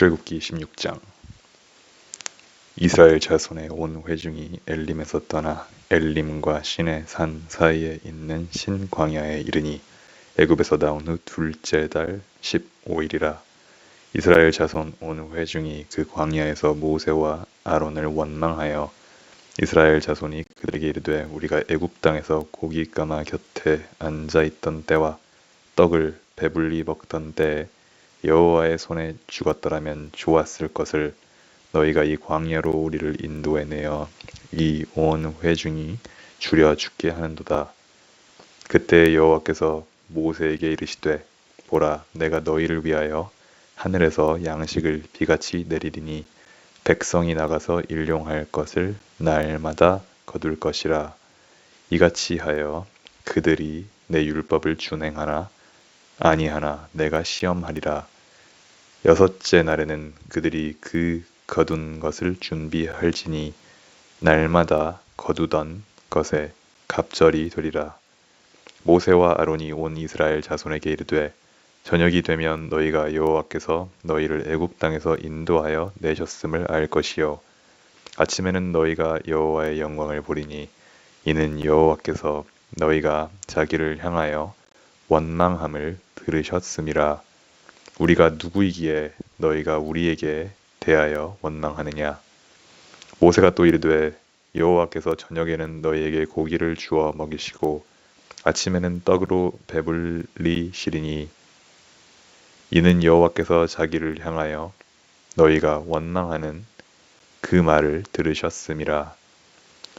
출애굽기 16장. 이스라엘 자손의 온 회중이 엘림에서 떠나 엘림과 신의 산 사이에 있는 신광야에 이르니 애굽에서 나온 후 둘째 달 15일이라. 이스라엘 자손 온 회중이 그 광야에서 모세와 아론을 원망하여 이스라엘 자손이 그들에게 이르되 우리가 애굽 땅에서 고깃가마 곁에 앉아 있던 때와 떡을 배불리 먹던 때에 여호와의 손에 죽었더라면 좋았을 것을 너희가 이 광야로 우리를 인도해 내어 이 온 회중이 죽여 죽게 하는도다. 그때 여호와께서 모세에게 이르시되 보라, 내가 너희를 위하여 하늘에서 양식을 비같이 내리리니 백성이 나가서 일용할 것을 날마다 거둘 것이라. 이같이 하여 그들이 내 율법을 준행하나 아니하나 내가 시험하리라. 여섯째 날에는 그들이 그 거둔 것을 준비할지니 날마다 거두던 것에 갑절이 되리라. 모세와 아론이 온 이스라엘 자손에게 이르되 저녁이 되면 너희가 여호와께서 너희를 애굽 땅에서 인도하여 내셨음을 알 것이요 아침에는 너희가 여호와의 영광을 보리니 이는 여호와께서 너희가 자기를 향하여 원망함을 들으셨음이라. 우리가 누구이기에 너희가 우리에게 대하여 원망하느냐. 모세가 또 이르되 여호와께서 저녁에는 너희에게 고기를 주어 먹이시고 아침에는 떡으로 배불리시리니 이는 여호와께서 자기를 향하여 너희가 원망하는 그 말을 들으셨음이라.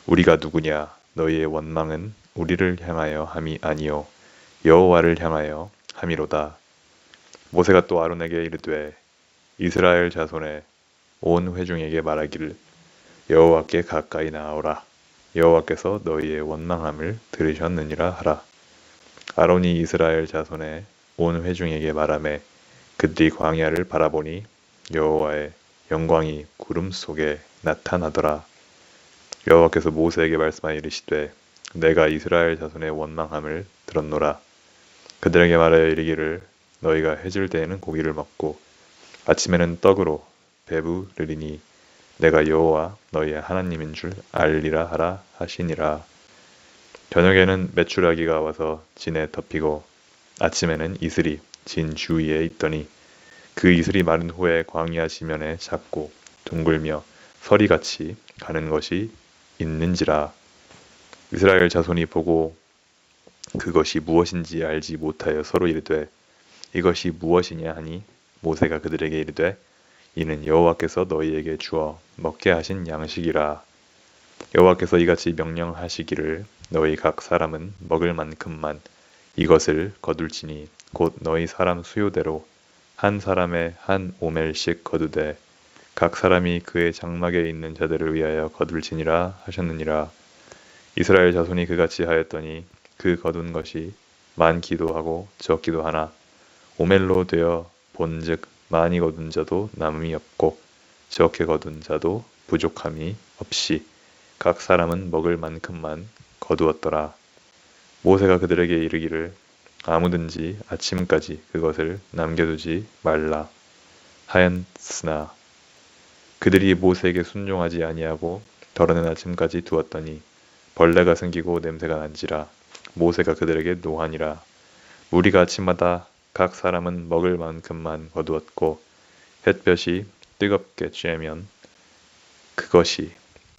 우리가 누구냐. 너희의 원망은 우리를 향하여 함이 아니요 여호와를 향하여 함이로다. 모세가 또 아론에게 이르되 이스라엘 자손의 온 회중에게 말하기를 여호와께 가까이 나아오라. 여호와께서 너희의 원망함을 들으셨느니라 하라. 아론이 이스라엘 자손의 온 회중에게 말하매 그들이 광야를 바라보니 여호와의 영광이 구름 속에 나타나더라. 여호와께서 모세에게 말씀하여 이르시되 내가 이스라엘 자손의 원망함을 들었노라. 그들에게 말하여 이르기를 너희가 해질 때에는 고기를 먹고 아침에는 떡으로 배부르리니 내가 여호와 너희의 하나님인 줄 알리라 하라 하시니라. 저녁에는 메추라기가 와서 진에 덮이고 아침에는 이슬이 진 주위에 있더니 그 이슬이 마른 후에 광야 지면에 작고 둥글며 서리같이 가는 것이 있는지라. 이스라엘 자손이 보고 그것이 무엇인지 알지 못하여 서로 이르되 이것이 무엇이냐 하니 모세가 그들에게 이르되 이는 여호와께서 너희에게 주어 먹게 하신 양식이라. 여호와께서 이같이 명령하시기를 너희 각 사람은 먹을 만큼만 이것을 거둘지니 곧 너희 사람 수요대로 한 사람의 한 오멜씩 거두되 각 사람이 그의 장막에 있는 자들을 위하여 거둘지니라 하셨느니라. 이스라엘 자손이 그같이 하였더니 그 거둔 것이 많기도 하고 적기도 하나 오멜로 되어 본즉 많이 거둔 자도 남음이 없고 적게 거둔 자도 부족함이 없이 각 사람은 먹을 만큼만 거두었더라. 모세가 그들에게 이르기를 아무든지 아침까지 그것을 남겨두지 말라 하였으나 그들이 모세에게 순종하지 아니하고 덜어낸 아침까지 두었더니 벌레가 생기고 냄새가 난지라. 모세가 그들에게 노하니라. 우리가 아침마다 각 사람은 먹을 만큼만 거두었고 햇볕이 뜨겁게 쬐면 그것이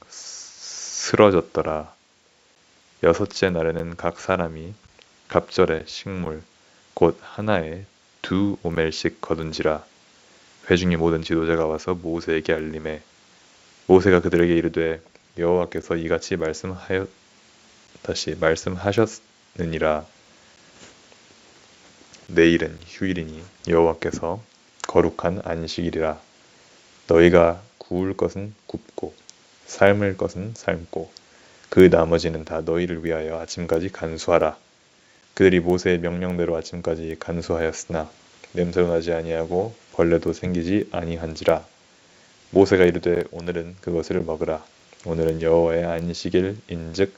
쓰러졌더라. 여섯째 날에는 각 사람이 갑절의 식물 곧 하나에 2오멜씩 거둔지라. 회중의 모든 지도자가 와서 모세에게 알림해 모세가 그들에게 이르되 여호와께서 이같이 말씀하셨느니라. 내일은 휴일이니 여호와께서 거룩한 안식일이라. 너희가 구울 것은 굽고 삶을 것은 삶고 그 나머지는 다 너희를 위하여 아침까지 간수하라. 그들이 모세의 명령대로 아침까지 간수하였으나 냄새도 나지 아니하고 벌레도 생기지 아니한지라. 모세가 이르되 오늘은 그것을 먹으라. 오늘은 여호와의 안식일 인즉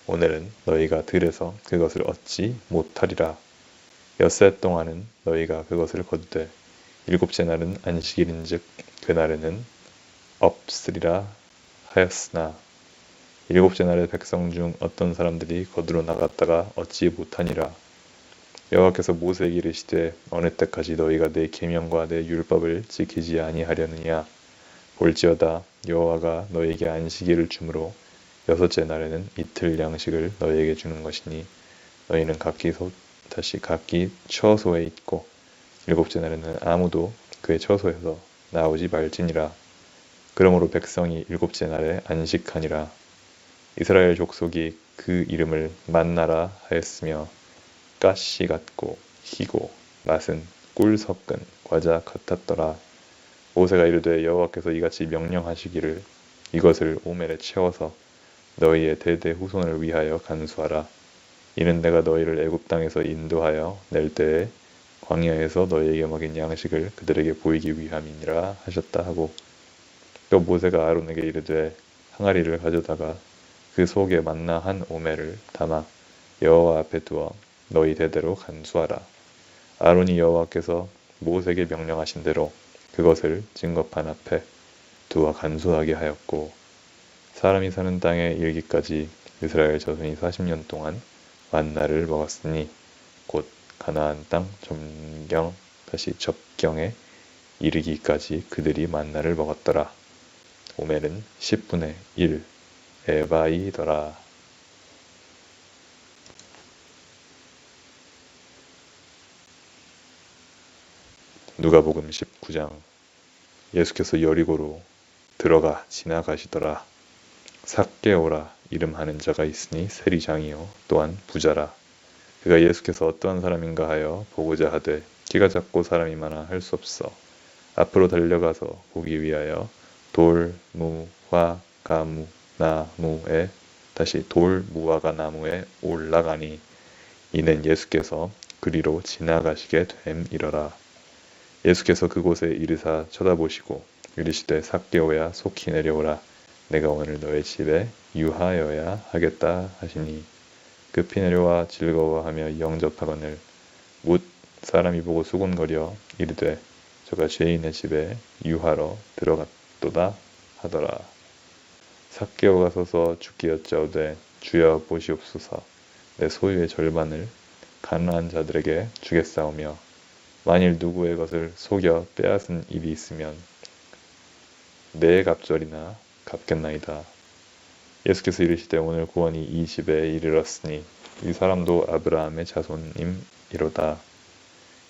오늘은 너희가 들에서 그것을 얻지 못하리라. 엿새 동안은 너희가 그것을 거두되 일곱째 날은 안식일인즉 그날에는 없으리라 하였으나 일곱째 날에 백성 중 어떤 사람들이 거두러 나갔다가 얻지 못하니라. 여호와께서 모세에게 이르시되 어느 때까지 너희가 내 계명과 내 율법을 지키지 아니하려느냐. 볼지어다 여호와가 너희에게 안식일을 주므로 여섯째 날에는 이틀 양식을 너희에게 주는 것이니 너희는 각기 처소에 있고 일곱째 날에는 아무도 그의 처소에서 나오지 말지니라. 그러므로 백성이 일곱째 날에 안식하니라. 이스라엘 족속이 그 이름을 만나라 하였으며 가시 같고 희고 맛은 꿀 섞은 과자 같았더라. 모세가 이르되 여호와께서 이같이 명령하시기를 이것을 오멜에 채워서 너희의 대대 후손을 위하여 간수하라. 이는 내가 너희를 애굽 땅에서 인도하여 낼 때에 광야에서 너희에게 먹인 양식을 그들에게 보이기 위함이니라 하셨다 하고 또 모세가 아론에게 이르되 항아리를 가져다가 그 속에 만나 한 오멜을 담아 여호와 앞에 두어 너희 대대로 간수하라. 아론이 여호와께서 모세에게 명령하신 대로 그것을 증거판 앞에 두어 간수하게 하였고 사람이 사는 땅에 이르기까지 이스라엘 자손이 40년 동안 만나를 먹었으니 곧 가나안 땅 접경에 이르기까지 그들이 만나를 먹었더라. 오멜은 10분의 1 에바이더라. 누가복음 19장. 예수께서 여리고로 들어가 지나가시더라. 삭개오라 이름하는 자가 있으니 세리장이요 또한 부자라. 그가 예수께서 어떠한 사람인가 하여 보고자 하되 키가 작고 사람이 많아 할 수 없어 앞으로 달려가서 보기 위하여 돌, 무, 화, 가무, 나무에 다시 돌, 무화과 나무에 올라가니 이는 예수께서 그리로 지나가시게 됨이러라. 예수께서 그곳에 이르사 쳐다보시고 이르시되 삭개오야 속히 내려오라. 내가 오늘 너의 집에 유하여야 하겠다 하시니 급히 내려와 즐거워하며 영접하거늘 뭇 사람이 보고 수군거려 이르되 저가 죄인의 집에 유하러 들어갔도다 하더라. 삭개오가 서서 주께 여짜오되 주여 보시옵소서 내 소유의 절반을 가난한 자들에게 주겠사오며 만일 누구의 것을 속여 빼앗은 일이 있으면 내 갑절이나 갚겠나이다. 예수께서 이르시되 오늘 구원이 이 집에 이르렀으니 이 사람도 아브라함의 자손임이로다.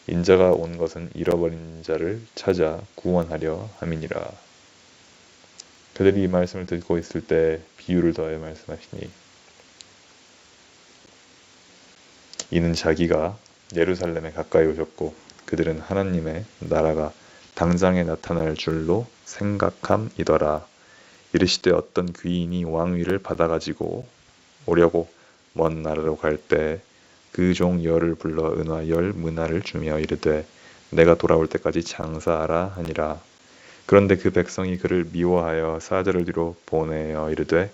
인자가 온 것은 잃어버린 자를 찾아 구원하려 함이니라. 그들이 이 말씀을 듣고 있을 때 비유를 더해 말씀하시니 이는 자기가 예루살렘에 가까이 오셨고 그들은 하나님의 나라가 당장에 나타날 줄로 생각함이더라. 이르시되 어떤 귀인이 왕위를 받아가지고 오려고 먼 나라로 갈 때 그 종 열을 불러 은화 10 미나를 주며 이르되 내가 돌아올 때까지 장사하라 하니라. 그런데 그 백성이 그를 미워하여 사절을 뒤로 보내어 이르되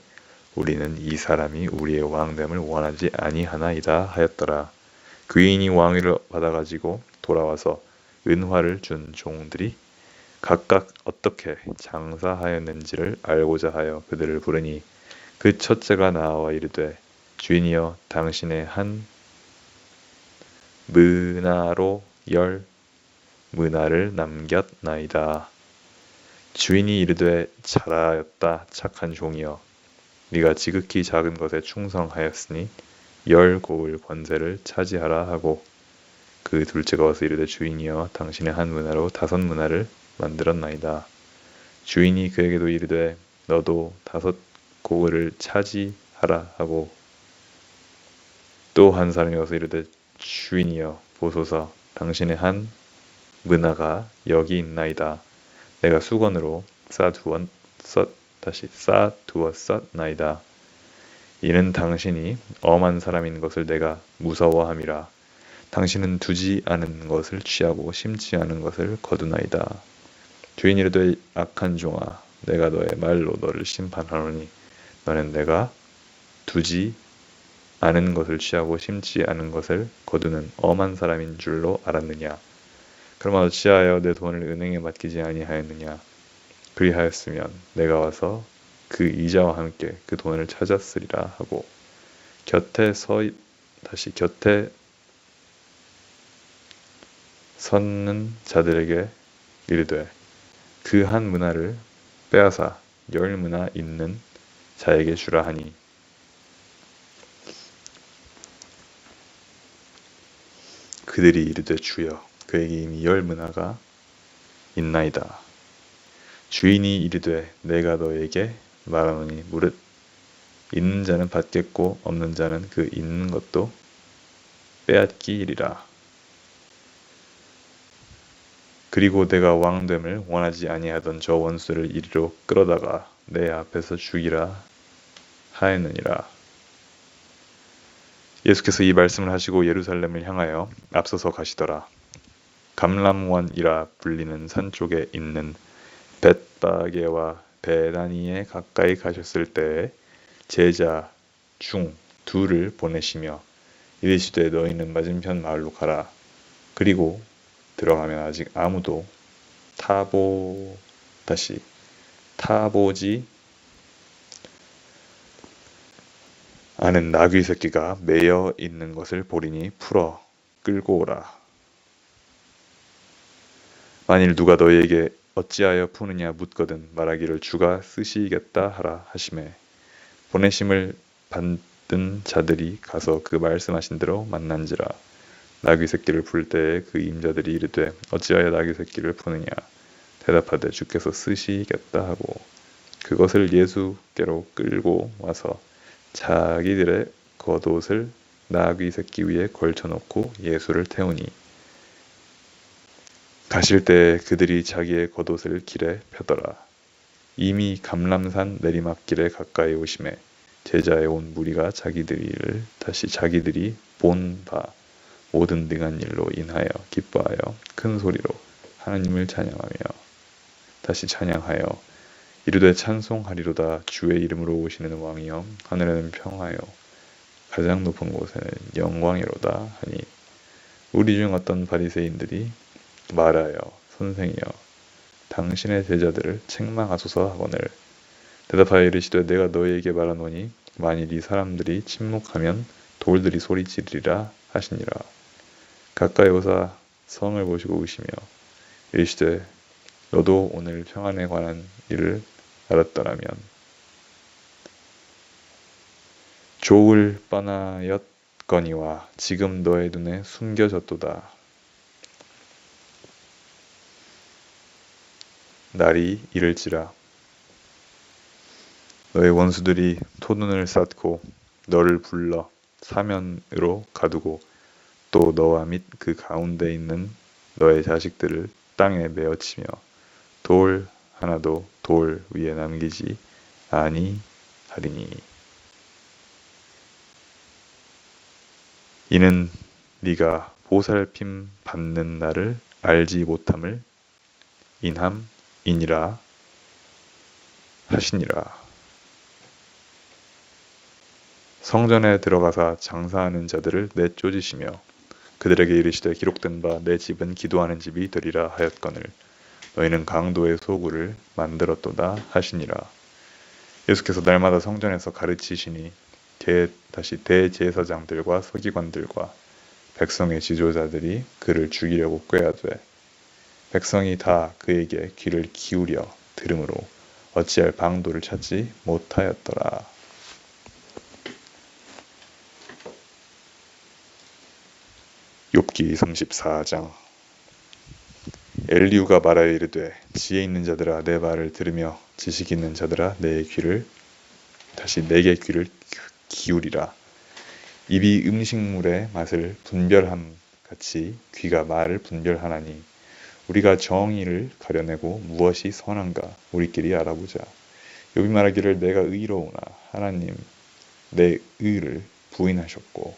우리는 이 사람이 우리의 왕됨을 원하지 아니하나이다 하였더라. 귀인이 왕위를 받아가지고 돌아와서 은화를 준 종들이 각각 어떻게 장사하였는지를 알고자 하여 그들을 부르니 그 첫째가 나와 이르되 주인이여 당신의 한 미나로 10 미나를 남겼나이다. 주인이 이르되 잘하였다 착한 종이여 네가 지극히 작은 것에 충성하였으니 10 고을 권세를 차지하라 하고 그 둘째가 와서 이르되 주인이여 당신의 한 미나로 5 미나를 만들었나이다. 주인이 그에게도 이르되 너도 5 고을을 차지하라 하고 또 한 사람이 와서 이르되 주인이여 보소서 당신의 한 미나가 여기 있나이다. 내가 수건으로 싸두었었나이다. 이는 당신이 엄한 사람인 것을 내가 무서워함이라. 당신은 두지 않은 것을 취하고 심지 않은 것을 거두나이다. 주인이 이르되 악한 종아 내가 너의 말로 너를 심판하노니 너는 내가 두지 않은 것을 취하고 심지 않은 것을 거두는 엄한 사람인 줄로 알았느냐. 그러면 어찌하여 내 돈을 은행에 맡기지 아니하였느냐? 그리하였으면 내가 와서 그 이자와 함께 그 돈을 찾았으리라 하고 곁에 섰는 자들에게 이르되 그 한 문화를 빼앗아 10문화 있는 자에게 주라 하니 그들이 이르되 주여 그에게 이미 10문화가 있나이다. 주인이 이르되 내가 너에게 말하노니 무릇 있는 자는 받겠고 없는 자는 그 있는 것도 빼앗기리라. 그리고 내가 왕됨을 원하지 아니하던 저 원수를 이리로 끌어다가 내 앞에서 죽이라 하였느니라. 예수께서 이 말씀을 하시고 예루살렘을 향하여 앞서서 가시더라. 감람원이라 불리는 산 쪽에 있는 벳바게와 베다니에 가까이 가셨을 때에 제자 중 둘을 보내시며 이르시되 너희는 맞은편 마을로 가라. 그리고 들어가면 아직 아무도 타보지 않은 나귀 새끼가 매여 있는 것을 보리니 풀어 끌고 오라. 만일 누가 너희에게 어찌하여 푸느냐 묻거든 말하기를 주가 쓰시겠다 하라 하시매 보내심을 받은 자들이 가서 그 말씀하신 대로 만난지라. 나귀 새끼를 풀 때에 그 임자들이 이르되 어찌하여 나귀 새끼를 푸느냐 대답하되 주께서 쓰시겠다 하고 그것을 예수께로 끌고 와서 자기들의 겉옷을 나귀 새끼 위에 걸쳐놓고 예수를 태우니 가실 때에 그들이 자기의 겉옷을 길에 펴더라. 이미 감람산 내리막길에 가까이 오심에 제자에 온 무리가 자기들이 본 바 모든 등한 일로 인하여 기뻐하여 큰 소리로 하나님을 찬양하여 이르되 찬송하리로다. 주의 이름으로 오시는 왕이여 하늘에는 평하여 가장 높은 곳에는 영광이로다 하니 우리 중 어떤 바리새인들이 말하여 선생이여 당신의 제자들을 책망하소서 하거늘 대답하여 이르시되 내가 너희에게 말하노니 만일 이 사람들이 침묵하면 돌들이 소리지르리라 하시니라. 가까이 오사 성을 보시고 우시며 이르시되 너도 오늘 평안에 관한 일을 알았더라면 좋을 뻔하였거니와 지금 너의 눈에 숨겨졌도다. 날이 이를지라 너의 원수들이 토둔을 쌓고 너를 불러 사면으로 가두고 또 너와 및 그 가운데 있는 너의 자식들을 땅에 메어치며 돌 하나도 돌 위에 남기지 아니하리니 이는 네가 보살핌 받는 날을 알지 못함을 인함이니라 하시니라. 성전에 들어가사 장사하는 자들을 내쫓으시며 그들에게 이르시되 기록된 바 내 집은 기도하는 집이 되리라 하였거늘 너희는 강도의 소굴을 만들었도다 하시니라. 예수께서 날마다 성전에서 가르치시니 대제사장들과 서기관들과 백성의 지도자들이 그를 죽이려고 꾀하되 백성이 다 그에게 귀를 기울여 들으므로 어찌할 방도를 찾지 못하였더라. 욥기 34장. 엘리후가 말하여 이르되 지혜 있는 자들아 내 말을 들으며 지식 있는 자들아 내게 귀를 기울이라. 입이 음식물의 맛을 분별함 같이 귀가 말을 분별하나니 우리가 정의를 가려내고 무엇이 선한가 우리끼리 알아보자. 욥이 말하기를 내가 의로우나 하나님 내 의를 부인하셨고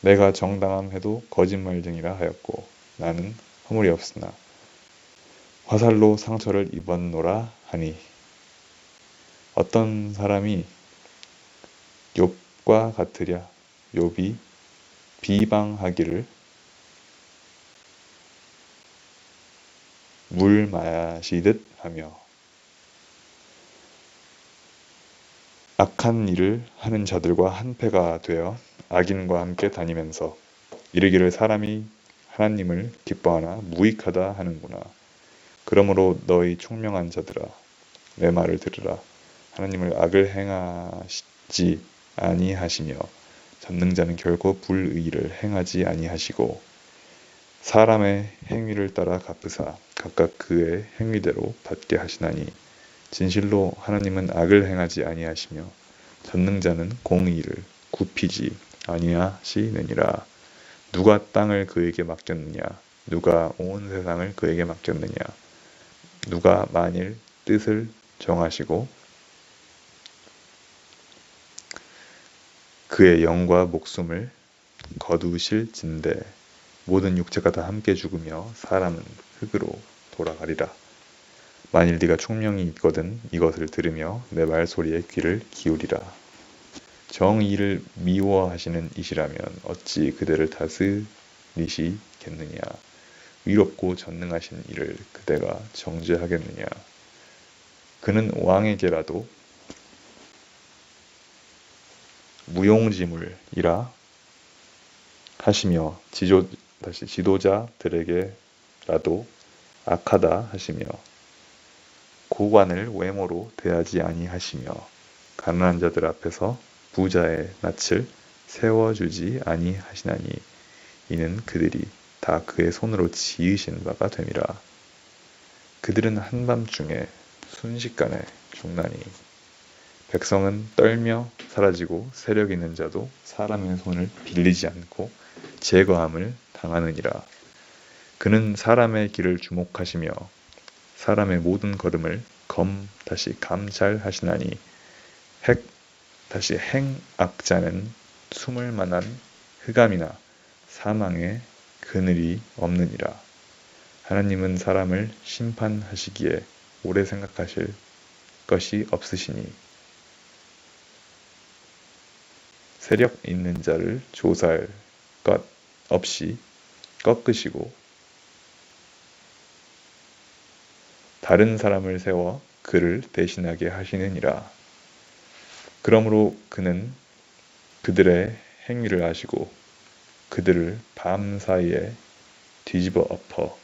내가 정당함해도 거짓말쟁이라 하였고 나는 허물이 없으나 화살로 상처를 입었노라 하니 어떤 사람이 욥과 같으랴. 욥이 비방하기를 물 마시듯 하며 악한 일을 하는 자들과 한패가 되어 악인과 함께 다니면서 이르기를 사람이 하나님을 기뻐하나 무익하다 하는구나. 그러므로 너희 총명한 자들아 내 말을 들으라. 하나님을 악을 행하시지 아니하시며 전능자는 결코 불의를 행하지 아니하시고 사람의 행위를 따라 갚으사 각각 그의 행위대로 받게 하시나니 진실로 하나님은 악을 행하지 아니하시며 전능자는 공의를 굽히지 아니하시느니라. 누가 땅을 그에게 맡겼느냐? 누가 온 세상을 그에게 맡겼느냐? 누가 만일 뜻을 정하시고 그의 영과 목숨을 거두실진대 모든 육체가 다 함께 죽으며 사람은 흙으로 돌아가리라. 만일 네가 총명이 있거든 이것을 들으며 내 말소리에 귀를 기울이라. 정의를 미워하시는 이시라면 어찌 그대를 다스리시겠느냐? 위롭고 전능하신 이를 그대가 정죄하겠느냐? 그는 왕에게라도 무용지물이라 하시며 지도자들에게라도 악하다 하시며 고관을 외모로 대하지 아니하시며 가난한 자들 앞에서 부자의 낯을 세워주지 아니하시나니 이는 그들이 다 그의 손으로 지으신 바가 됨이라. 그들은 한밤중에 순식간에 죽나니 백성은 떨며 사라지고 세력 있는 자도 사람의 손을 빌리지 않고 제거함을 당하느니라. 그는 사람의 길을 주목하시며 사람의 모든 걸음을 다시 감찰하시나니 다시 행악자는 숨을 만한 흑암이나 사망의 그늘이 없느니라. 하나님은 사람을 심판하시기에 오래 생각하실 것이 없으시니 세력 있는 자를 조사할 것 없이 꺾으시고 다른 사람을 세워 그를 대신하게 하시느니라. 그러므로 그는 그들의 행위를 아시고 그들을 밤 사이에 뒤집어 엎어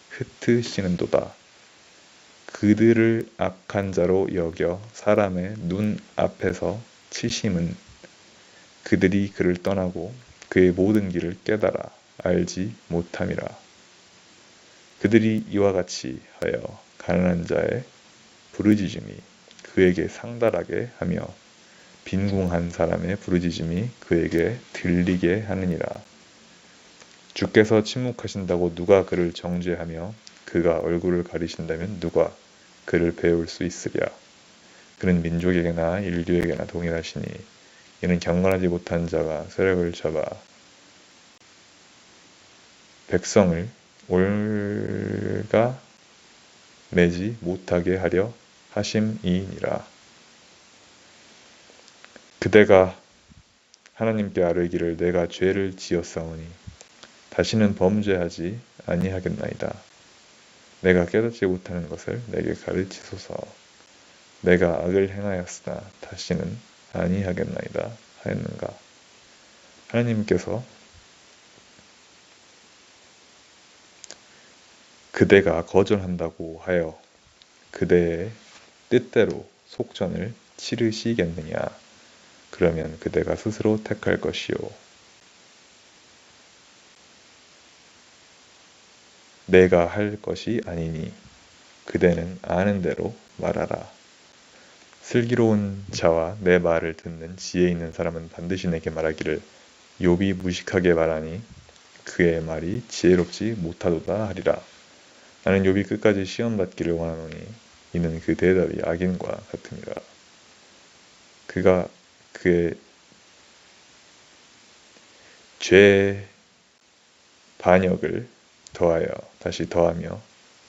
흩으시는도다. 그들을 악한 자로 여겨 사람의 눈 앞에서 치심은 그들이 그를 떠나고 그의 모든 길을 깨달아 알지 못함이라. 그들이 이와 같이 하여 가난한 자의 부르짖음이 그에게 상달하게 하며 빈궁한 사람의 부르짖음이 그에게 들리게 하느니라. 주께서 침묵하신다고 누가 그를 정죄하며 그가 얼굴을 가리신다면 누가 그를 배울 수 있으랴. 그는 민족에게나 인류에게나 동일하시니 이는 경건하지 못한 자가 세력을 잡아 백성을 올가 매지 못하게 하려 하심이니라. 그대가 하나님께 아뢰기를 내가 죄를 지었사오니 다시는 범죄하지 아니하겠나이다. 내가 깨닫지 못하는 것을 내게 가르치소서. 내가 악을 행하였으나 다시는 아니하겠나이다 하였는가. 하나님께서 그대가 거절한다고 하여 그대의 뜻대로 속전을 치르시겠느냐. 그러면 그대가 스스로 택할 것이요 내가 할 것이 아니니 그대는 아는 대로 말하라. 슬기로운 자와 내 말을 듣는 지혜 있는 사람은 반드시 내게 말하기를 욥이 무식하게 말하니 그의 말이 지혜롭지 못하도다 하리라. 나는 욥이 끝까지 시험받기를 원하노니 이는 그 대답이 악인과 같음이라. 그가 그의 죄 반역을 다시 더하며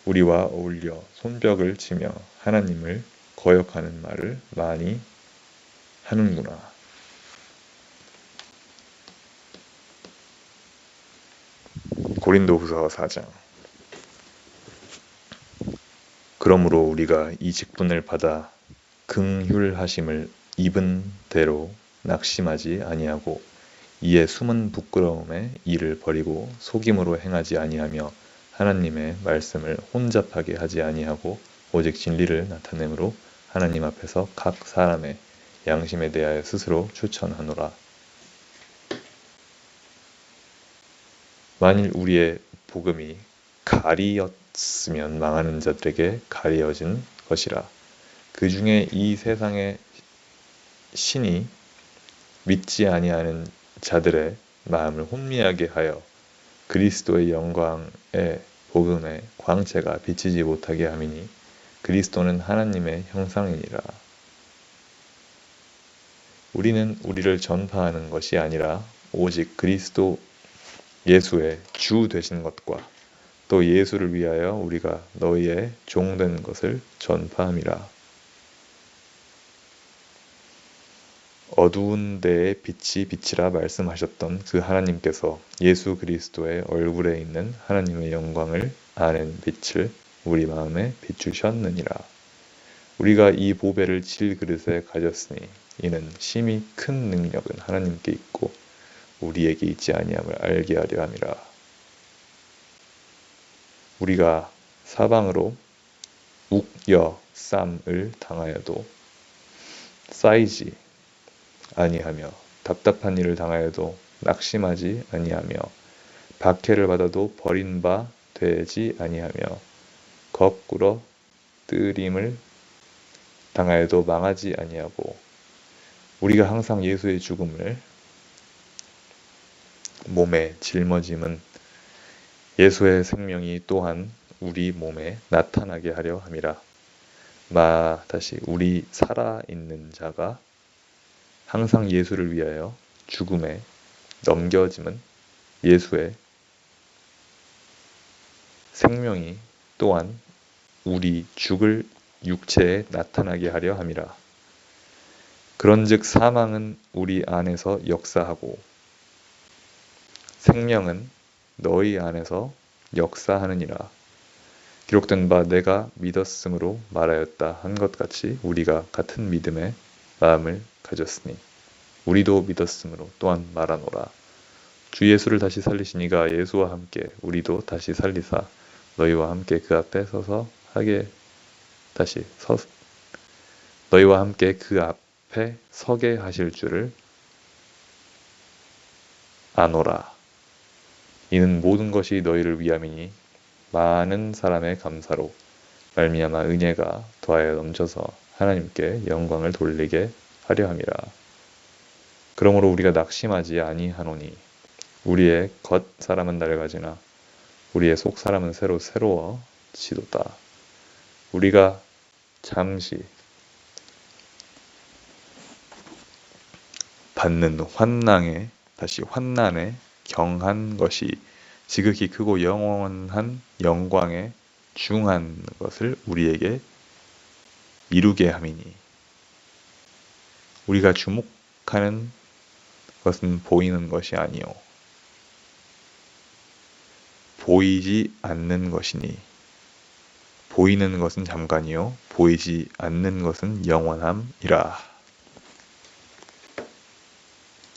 우리와 어울려 손뼉을 치며 하나님을 거역하는 말을 많이 하는구나. 고린도후서 4장. 그러므로 우리가 이 직분을 받아 긍휼하심을 입은 대로 낙심하지 아니하고 이에 숨은 부끄러움에 이를 버리고 속임으로 행하지 아니하며 하나님의 말씀을 혼잡하게 하지 아니하고 오직 진리를 나타내므로 하나님 앞에서 각 사람의 양심에 대하여 스스로 추천하노라. 만일 우리의 복음이 가리었으면 망하는 자들에게 가리어진 것이라. 그 중에 이 세상의 신이 믿지 아니하는 자들의 마음을 혼미하게 하여 그리스도의 영광의 복음의 광채가 비치지 못하게 함이니 그리스도는 하나님의 형상이니라. 우리는 우리를 전파하는 것이 아니라 오직 그리스도 예수의 주 되신 것과 또 예수를 위하여 우리가 너희의 종된 것을 전파함이라. 어두운 데에 빛이 비치라 말씀하셨던 그 하나님께서 예수 그리스도의 얼굴에 있는 하나님의 영광을 아는 빛을 우리 마음에 비추셨느니라. 우리가 이 보배를 질 그릇에 가졌으니 이는 심히 큰 능력은 하나님께 있고 우리에게 있지 아니함을 알게 하려 함이라. 우리가 사방으로 욱여쌈을 당하여도 쌓이지 아니하며 답답한 일을 당하여도 낙심하지 아니하며 박해를 받아도 버린 바 되지 아니하며 거꾸로 뜨림을 당하여도 망하지 아니하고 우리가 항상 예수의 죽음을 몸에 짊어짐은 예수의 생명이 또한 우리 몸에 나타나게 하려 함이라. 다시 우리 살아있는 자가 항상 예수를 위하여 죽음에 넘겨짐은 예수의 생명이 또한 우리 죽을 육체에 나타나게 하려 함이라. 그런즉 사망은 우리 안에서 역사하고 생명은 너희 안에서 역사하느니라. 기록된 바 내가 믿었으므로 말하였다 한 것 같이 우리가 같은 믿음의 마음을 가졌으니 우리도 믿었으므로 또한 말하노라. 주 예수를 다시 살리시니가 예수와 함께 우리도 다시 살리사 너희와 함께 그 앞에 너희와 함께 그 앞에 서게 하실 줄을 아노라. 이는 모든 것이 너희를 위함이니 많은 사람의 감사로 말미암아 은혜가 더하여 넘쳐서 하나님께 영광을 돌리게 하려 함이라. 그러므로 우리가 낙심하지 아니하노니 우리의 겉 사람은 낡아지나 우리의 속 사람은 새로워지도다. 우리가 잠시 받는 환난에 경한 것이 지극히 크고 영원한 영광에 중한 것을 우리에게 이루게 함이니 우리가 주목하는 것은 보이는 것이 아니요 보이지 않는 것이니 보이는 것은 잠깐이요 보이지 않는 것은 영원함이라.